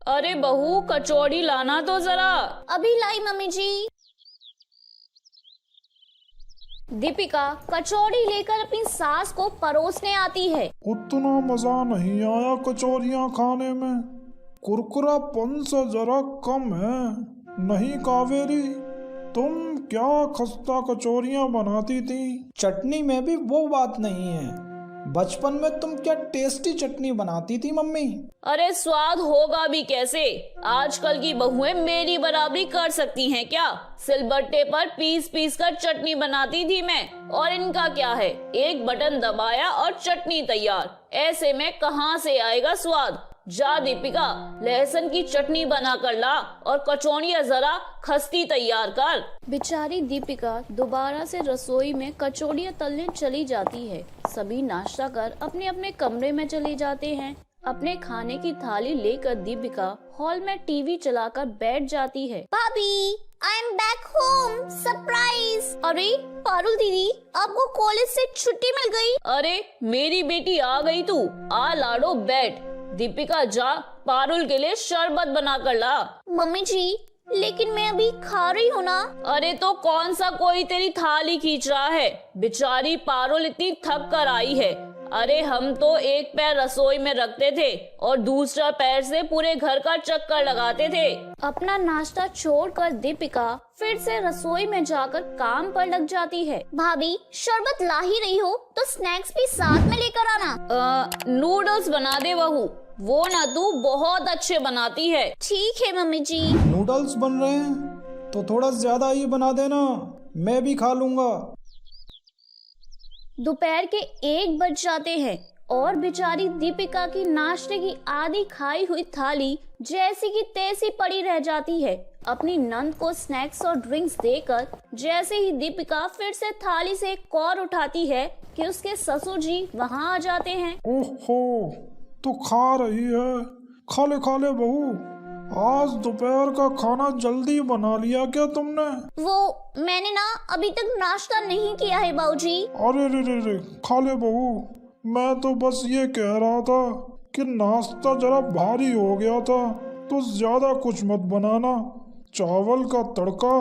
अरे बहू, कचौड़ी लाना तो जरा। अभी लाई मम्मी जी। दीपिका कचौड़ी लेकर अपनी सास को परोसने आती है। उतना मजा नहीं आया कचौरियाँ खाने में, कुरकुरापन से जरा कम है। नहीं कावेरी, तुम क्या खस्ता कचौरियाँ बनाती थी। चटनी में भी वो बात नहीं है। बचपन में तुम क्या टेस्टी चटनी बनाती थी मम्मी। अरे स्वाद होगा भी कैसे, आजकल की बहुएं मेरी बराबरी कर सकती हैं क्या। सिलबट्टे पर पीस पीस कर चटनी बनाती थी मैं, और इनका क्या है, एक बटन दबाया और चटनी तैयार। ऐसे में कहां से आएगा स्वाद। जा दीपिका, लहसुन की चटनी बना कर ला और कचौड़ियाँ जरा खस्ती तैयार कर। बेचारी दीपिका दोबारा से रसोई में कचौड़ियाँ तलने चली जाती है। सभी नाश्ता कर अपने अपने कमरे में चले जाते हैं। अपने खाने की थाली लेकर दीपिका हॉल में टीवी चलाकर बैठ जाती है। भाभी, I am back home, surprise. अरे पारुल दीदी, आपको कॉलेज से छुट्टी मिल गई। अरे मेरी बेटी आ गई तू, आ लाडो बैठ। दीपिका जा, पारुल के लिए शरबत बना कर ला। मम्मी जी, लेकिन मैं अभी खा रही हूँ ना। अरे तो कौन सा कोई तेरी थाली खींच रहा है। बेचारी पारुल इतनी थक कर आई है। अरे हम तो एक पैर रसोई में रखते थे और दूसरा पैर से पूरे घर का चक्कर लगाते थे। अपना नाश्ता छोड़कर दीपिका फिर से रसोई में जाकर काम पर लग जाती है। भाभी, शरबत ला ही रही हो तो स्नैक्स भी साथ में लेकर आना। नूडल्स बना दे बहू, वो ना तू बहुत अच्छे बनाती है। ठीक है मम्मी जी। नूडल्स बन रहे हैं तो थोड़ा ज्यादा ही बना देना, मैं भी खा लूंगा। दोपहर के 1 बज जाते हैं और बेचारी दीपिका की नाश्ते की आधी खाई हुई थाली जैसी की तैसी पड़ी रह जाती है। अपनी नंद को स्नैक्स और ड्रिंक्स देकर जैसे ही दीपिका फिर से थाली से एक कौर उठाती है कि उसके ससुर जी वहाँ आ जाते हैं। ओहो, तो खा रही है। खा ले बहू, आज दोपहर का खाना जल्दी बना लिया क्या तुमने। वो मैंने ना अभी तक नाश्ता नहीं किया है बाबूजी। अरे रे, खा ले बहू। मैं तो बस ये कह रहा था कि नाश्ता जरा भारी हो गया था, तो ज्यादा कुछ मत बनाना। चावल का तड़का,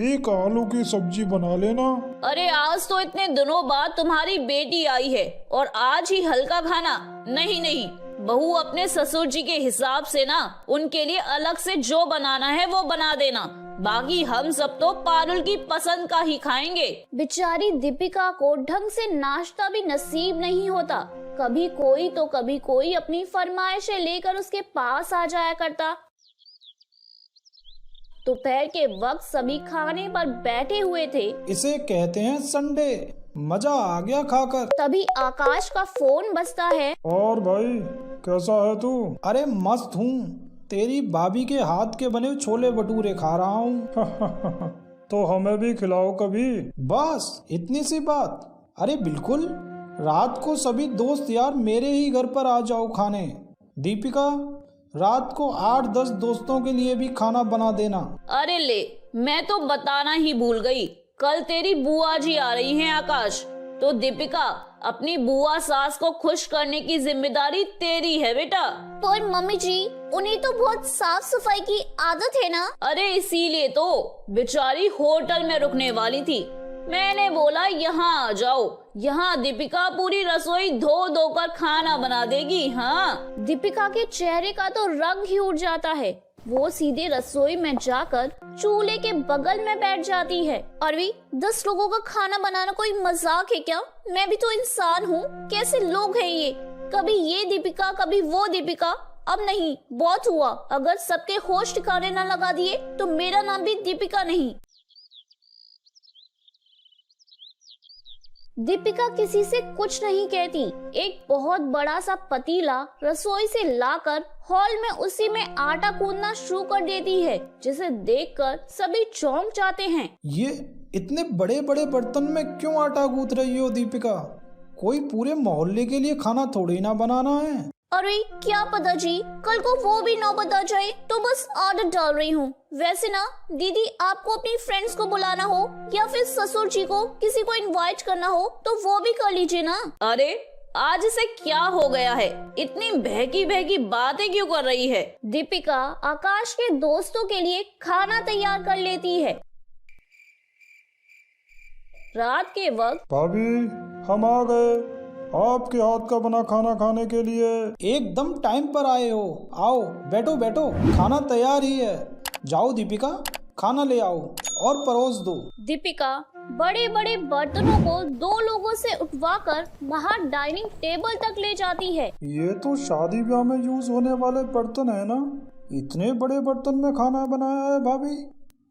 एक आलू की सब्जी बना लेना। अरे आज तो इतने दिनों बाद तुम्हारी बेटी आई है और आज ही हल्का खाना। नहीं, बहू अपने ससुर जी के हिसाब से ना उनके लिए अलग से जो बनाना है वो बना देना। बाकी हम सब तो पारुल की पसंद का ही खाएंगे। बेचारी दीपिका को ढंग से नाश्ता भी नसीब नहीं होता। कभी कोई तो कभी कोई अपनी फरमाइशें लेकर उसके पास आ जाया करता। दोपहर के वक्त सभी खाने पर बैठे हुए थे। इसे कहते हैं संडे, मजा आ गया खाकर। तभी आकाश का फोन बजता है। और भाई कैसा है तू। अरे मस्त हूँ, तेरी भाभी के हाथ के बने छोले भटूरे खा रहा हूँ। तो हमें भी खिलाओ कभी। बस इतनी सी बात। अरे बिल्कुल, रात को सभी दोस्त यार मेरे ही घर पर आ जाओ खाने। दीपिका, रात को 8-10 दोस्तों के लिए भी खाना बना देना। अरे ले, मैं तो बताना ही भूल गई, कल तेरी बुआ जी आ रही हैं आकाश। तो दीपिका, अपनी बुआ सास को खुश करने की जिम्मेदारी तेरी है बेटा। पर मम्मी जी, उन्हें तो बहुत साफ सफाई की आदत है ना। अरे इसीलिए तो बेचारी होटल में रुकने वाली थी। मैंने बोला यहाँ आ जाओ, यहाँ दीपिका पूरी रसोई धो धो कर खाना बना देगी। हाँ, दीपिका के चेहरे का तो रंग ही उड़ जाता है। वो सीधे रसोई में जाकर चूल्हे के बगल में बैठ जाती है। अरे 10 लोगों का खाना बनाना कोई मजाक है क्या। मैं भी तो इंसान हूँ, कैसे लोग हैं ये। कभी ये दीपिका, कभी वो दीपिका। अब नहीं, बहुत हुआ। अगर सबके होश ठिकाने न लगा दिए तो मेरा नाम भी दीपिका नहीं। दीपिका किसी से कुछ नहीं कहती। एक बहुत बड़ा सा पतीला रसोई से लाकर हॉल में उसी में आटा गूंदना शुरू कर देती है, जिसे देखकर सभी चौंक जाते हैं। ये इतने बड़े बड़े बर्तन में क्यों आटा गूंथ रही हो दीपिका। कोई पूरे मोहल्ले के लिए खाना थोड़ी ना बनाना है। अरे क्या पता जी, कल को वो भी नौबत आ जाए तो बस आदत डाल रही हूँ। वैसे ना दीदी, आपको अपनी फ्रेंड्स को बुलाना हो या फिर ससुर जी को किसी को इनवाइट करना हो तो वो भी कर लीजिए ना। अरे आज इसे क्या हो गया है? इतनी बहकी बहकी बातें क्यों कर रही है? दीपिका आकाश के दोस्तों के लिए खाना तैयार कर लेती है। रात के वक्त भाभी, हम आ गए आपके हाथ का बना खाना खाने के लिए। एकदम टाइम पर आए हो। आओ बैठो बैठो, खाना तैयार ही है। जाओ दीपिका, खाना ले आओ और परोस दो। दीपिका बड़े बड़े बर्तनों को 2 लोगों से उठवाकर बाहर डाइनिंग टेबल तक ले जाती है। ये तो शादी ब्याह में यूज होने वाले बर्तन है ना? इतने बड़े बर्तन में खाना बनाया है भाभी,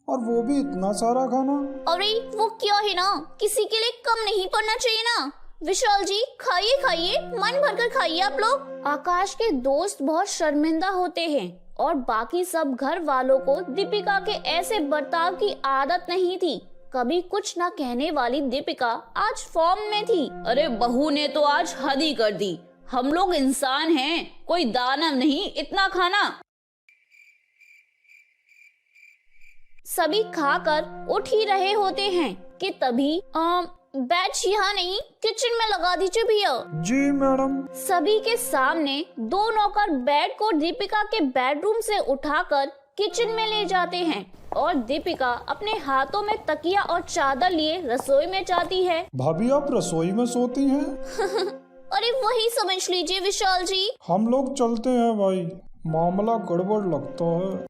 और वो भी इतना सारा खाना। अरे वो क्या है ना, किसी के लिए कम नहीं पड़ना चाहिए ना। विशाल जी खाइए खाइए, मन भरकर खाइए आप लोग। आकाश के दोस्त बहुत शर्मिंदा होते हैं और बाकी सब घर वालों को दीपिका के ऐसे बर्ताव की आदत नहीं थी। कभी कुछ न कहने वाली दीपिका आज फॉर्म में थी। अरे बहू ने तो आज हद ही कर दी। हम लोग इंसान हैं, कोई दानव नहीं। इतना खाना सभी खाकर उठ ही रहे होते हैं कि तभी बैच यहाँ नहीं, किचन में लगा दीजिए भैया। जी मैडम। सभी के सामने 2 नौकर बेड को दीपिका के बेडरूम से उठाकर किचन में ले जाते हैं और दीपिका अपने हाथों में तकिया और चादर लिए रसोई में जाती है। भाभी, आप रसोई में सोती हैं? अरे वही समझ लीजिए विशाल जी। हम लोग चलते हैं भाई, मामला गड़बड़ लगता है।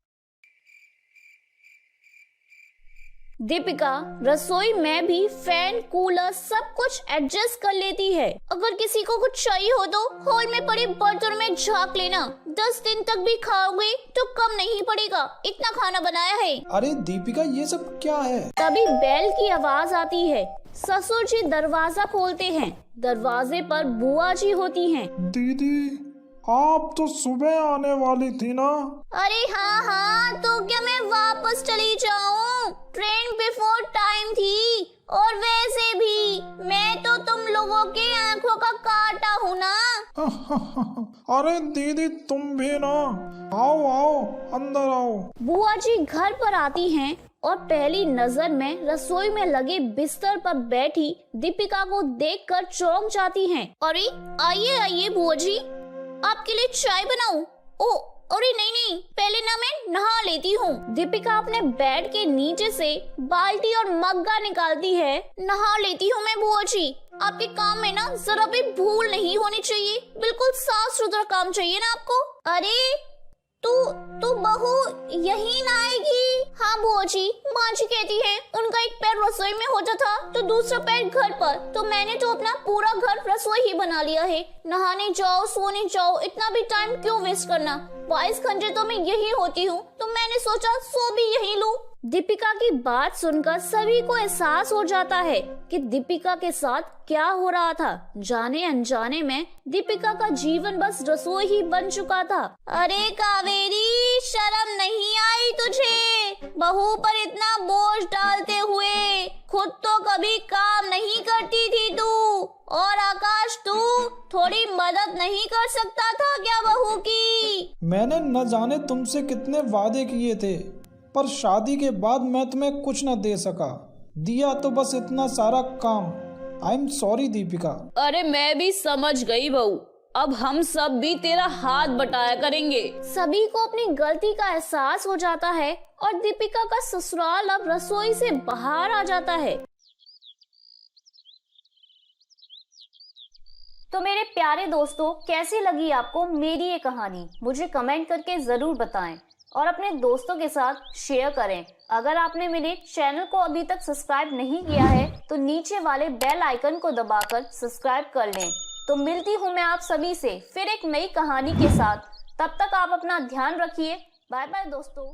दीपिका रसोई में भी फैन, कूलर सब कुछ एडजस्ट कर लेती है। अगर किसी को कुछ चाहिए हो तो हॉल में पड़े बर्तन में झांक लेना। 10 दिन तक भी खाओगे तो कम नहीं पड़ेगा, इतना खाना बनाया है। अरे दीपिका, ये सब क्या है? तभी बेल की आवाज आती है। ससुर जी दरवाजा खोलते हैं। दरवाजे पर बुआ जी होती हैं। दीदी, आप तो सुबह आने वाली थी ना? अरे हाँ, तो क्या मैं वापस चली जाऊँ? ट्रेन बिफोर टाइम थी, और वैसे भी मैं तो तुम लोगों के आंखों का कांटा हूँ ना। अरे दीदी, तुम भी ना। आओ आओ, अंदर आओ। बुआ जी घर पर आती हैं और पहली नजर में रसोई में लगे बिस्तर पर बैठी दीपिका को देखकर चौंक जाती हैं। अरे आइए आइए बुआ जी, आपके लिए चाय बनाऊं? ओ अरे नहीं, पहले ना मैं नहा लेती हूँ। दीपिका अपने बेड के नीचे से बाल्टी और मग्गा निकालती है। नहा लेती हूँ मैं बुआ जी। आपके काम में ना जरा भी भूल नहीं होनी चाहिए, बिल्कुल साफ सुथरा काम चाहिए ना आपको। अरे तू बहू यही ना आएगी? हाँ बुआ जी, माँ जी कहती है उनका एक पैर रसोई में होता था तो दूसरा पैर घर पर, तो मैंने तो अपना पूरा घर रसोई ही बना लिया है। नहाने जाओ, सोने जाओ, इतना भी टाइम क्यों वेस्ट करना? 22 घंटे तो मैं यही होती हूँ, तो मैंने सोचा सो भी यही लूं। दीपिका की बात सुनकर सभी को एहसास हो जाता है कि दीपिका के साथ क्या हो रहा था। जाने अनजाने में दीपिका का जीवन बस रसोई ही बन चुका था। अरे कावेरी, शर्म नहीं आई तुझे? बहू पर इतना बोझ डालते हुए खुद तो कभी काम नहीं करती थी तू। और आकाश, तू थोड़ी मदद नहीं कर सकता था क्या बहू की? मैंने न जाने तुमसे कितने वादे किए थे, पर शादी के बाद मैं तुम्हें कुछ न दे सका। दिया तो बस इतना सारा काम। I am sorry Deepika. अरे मैं भी समझ गई बहू, अब हम सब भी तेरा हाथ बटाया करेंगे। सभी को अपनी गलती का एहसास हो जाता है और दीपिका का ससुराल अब रसोई से बाहर आ जाता है। तो मेरे प्यारे दोस्तों, कैसी लगी आपको मेरी ये कहानी? मुझे कमेंट करके जरूर बताएं और अपने दोस्तों के साथ शेयर करें। अगर आपने मेरे चैनल को अभी तक सब्सक्राइब नहीं किया है तो नीचे वाले बेल आइकन को दबाकर सब्सक्राइब कर लें। तो मिलती हूँ मैं आप सभी से फिर एक नई कहानी के साथ। तब तक आप अपना ध्यान रखिए। बाय बाय दोस्तों।